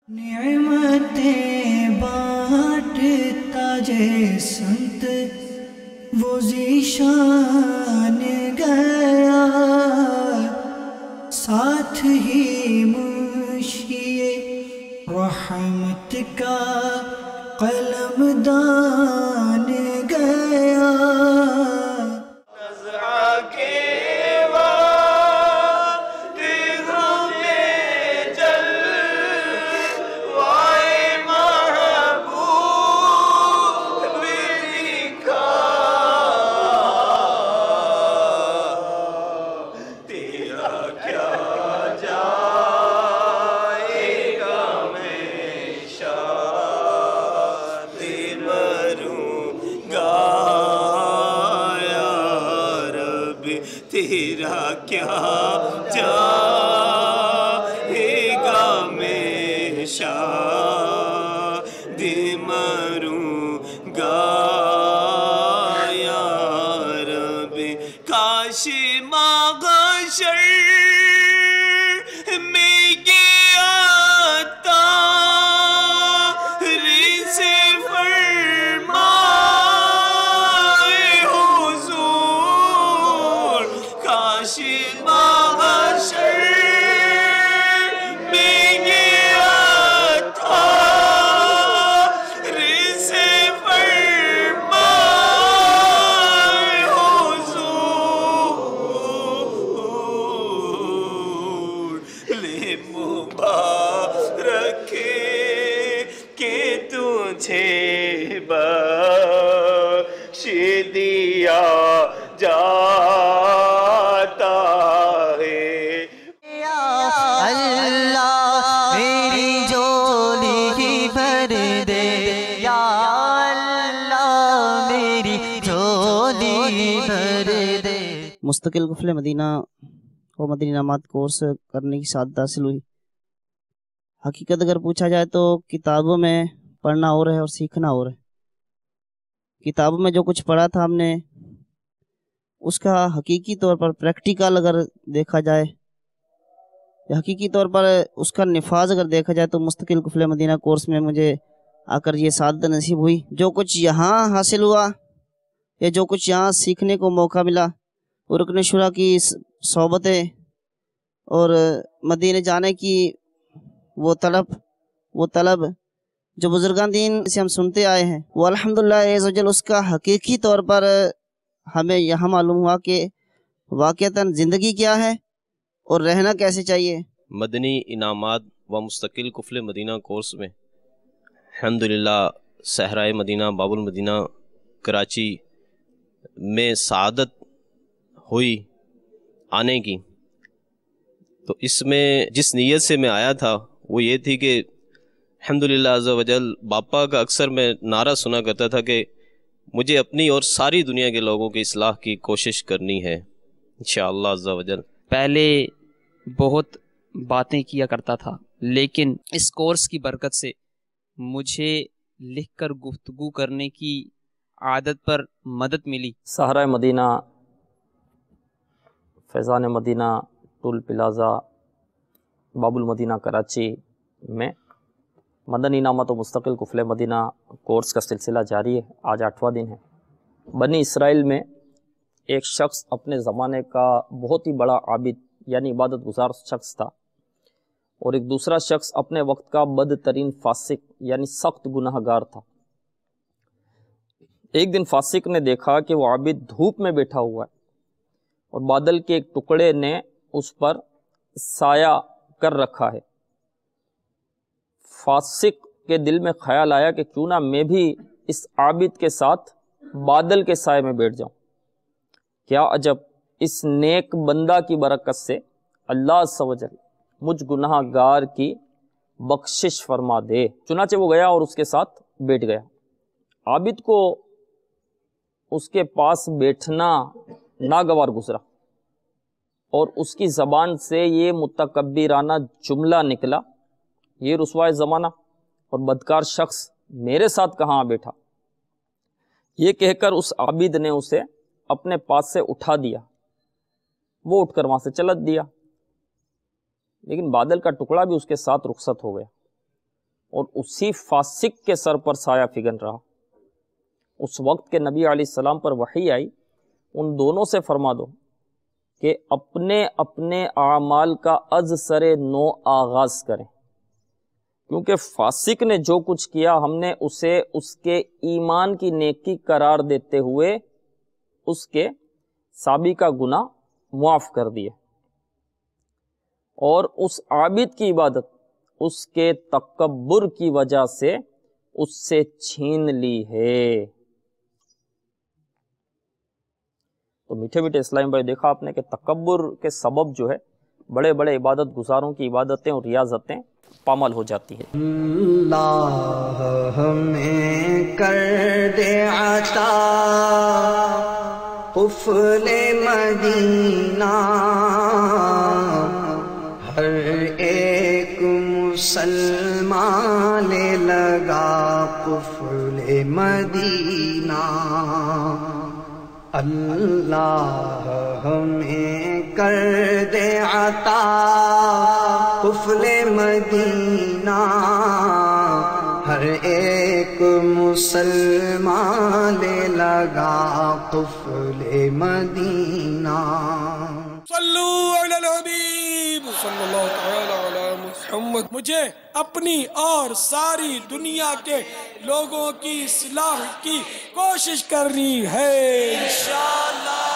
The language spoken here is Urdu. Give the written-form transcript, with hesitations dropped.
نعمتیں بانٹتا جے سنت وہ ذیشان گیا، ساتھ ہی منشی رحمت کا قلم دان گیا۔ تیرا کیا جائے گا میں شاد مروں گا یا رب، کاش محشر میں گیا سے فرمائے حضور، کاش محشر میں گیا سے فرمائے حضور، لے مبارک کہ تجھے بخش دیا جاتا ہے۔ یا اللہ میری جھولی ہی بھر دے، یا اللہ میری جھولی بھر دے۔ مستقل قفل مدینہ و مدنی انعامات کورس کرنے کی سعادت حاصل ہوئی۔ حقیقت اگر پوچھا جائے تو کتابوں میں پڑھنا اور ہے اور سیکھنا اور ہے۔ کتابوں میں جو کچھ پڑھا تھا ہم نے، اس کا حقیقی طور پر پریکٹیکل اگر دیکھا جائے، یا حقیقی طور پر اس کا نفاذ اگر دیکھا جائے تو مستقل قفل مدینہ کورس میں مجھے آ کر یہ سعادت نصیب ہوئی۔ جو کچھ یہاں حاصل ہوا یا جو کچھ یہاں سیکھنے کو موقع ملا، رکن شورا کی صحبتیں اور مدینے جانے کی وہ طلب جو بزرگان دین سے ہم سنتے آئے ہیں، وہ الحمدللہ عز و جل اس کا حقیقی طور پر ہمیں یہاں معلوم ہوا کہ واقعتاً زندگی کیا ہے اور رہنا کیسے چاہیے۔ مدنی انعامات و مستقل قفل مدینہ کورس میں الحمدللہ صحرائے مدینہ باب المدینہ کراچی میں سعادت ہوئی آنے کی، تو اس میں جس نیت سے میں آیا تھا وہ یہ تھی کہ الحمدللہ عز و جل باپا کا اکثر میں نعرہ سنا کرتا تھا کہ مجھے اپنی اور ساری دنیا کے لوگوں کی اصلاح کی کوشش کرنی ہے انشاءاللہ عز و جل۔ پہلے بہت باتیں کیا کرتا تھا، لیکن اس کورس کی برکت سے مجھے لکھ کر گفتگو کرنے کی عادت پر مدد ملی۔ صحرائے مدینہ، فیضان مدینہ، ٹول پلازا، باب المدینہ کراچی میں مدنی انعامات و مستقل قفل مدینہ کورس کا سلسلہ جاری ہے۔ آج 8واں دن ہے۔ بنی اسرائیل میں ایک شخص اپنے زمانے کا بہت ہی بڑا عابد یعنی عبادت گزار شخص تھا، اور ایک دوسرا شخص اپنے وقت کا بدترین فاسق یعنی سخت گناہ گار تھا۔ ایک دن فاسق نے دیکھا کہ وہ عابد دھوپ میں بیٹھا ہوا ہے اور بادل کے ایک ٹکڑے نے اس پر سایہ کر رکھا ہے۔ فاسق کے دل میں خیال آیا کہ کیوں نہ میں بھی اس عابد کے ساتھ بادل کے سائے میں بیٹھ جاؤں، کیا عجب اس نیک بندہ کی برکت سے اللہ عز و جل مجھ گناہ گار کی بخشش فرما دے۔ چنانچہ وہ گیا اور اس کے ساتھ بیٹھ گیا۔ عابد کو اس کے پاس بیٹھنا ناگوار گزرا اور اس کی زبان سے یہ متکبرانہ جملہ نکلا، یہ رسوائے زمانہ اور بدکار شخص میرے ساتھ کہاں بیٹھا۔ یہ کہہ کر اس عابد نے اسے اپنے پاس سے اٹھا دیا، وہ اٹھ کر وہاں سے چلت دیا، لیکن بادل کا ٹکڑا بھی اس کے ساتھ رخصت ہو گیا۔ اور اسی فاسق کے سر پر سایہ فگن رہا۔ اس وقت کے نبی علیہ السلام پر وحی آئی، ان دونوں سے فرما دو کہ اپنے اپنے اعمال کا از سر نو آغاز کریں، کیونکہ فاسق نے جو کچھ کیا ہم نے اسے اس کے ایمان کی نیکی قرار دیتے ہوئے اس کے سابقہ گناہ معاف کر دیے، اور اس عابد کی عبادت اس کے تکبر کی وجہ سے اس سے چھین لی ہے۔ تو میٹھے میٹھے اسلام بھائی، دیکھا آپ نے کہ تکبر کے سبب جو ہے بڑے بڑے عبادت گزاروں کی عبادتیں اور ریاضتیں پامال ہو جاتی ہے۔ اللہ ہمیں کر دے عطا قفل مدینہ، ہر ایک مسلمان لگا قفل مدینہ۔ اللہ ہمیں کر دے عطا قفل مدینہ، ہر ایک مسلمان لگا قفل مدینہ۔ صلو علی الحبیب صلی اللہ تعالی علی محمد۔ مجھے اپنی اور ساری دنیا کے لوگوں کی اصلاح کی کوشش کرنی ہے انشاءاللہ۔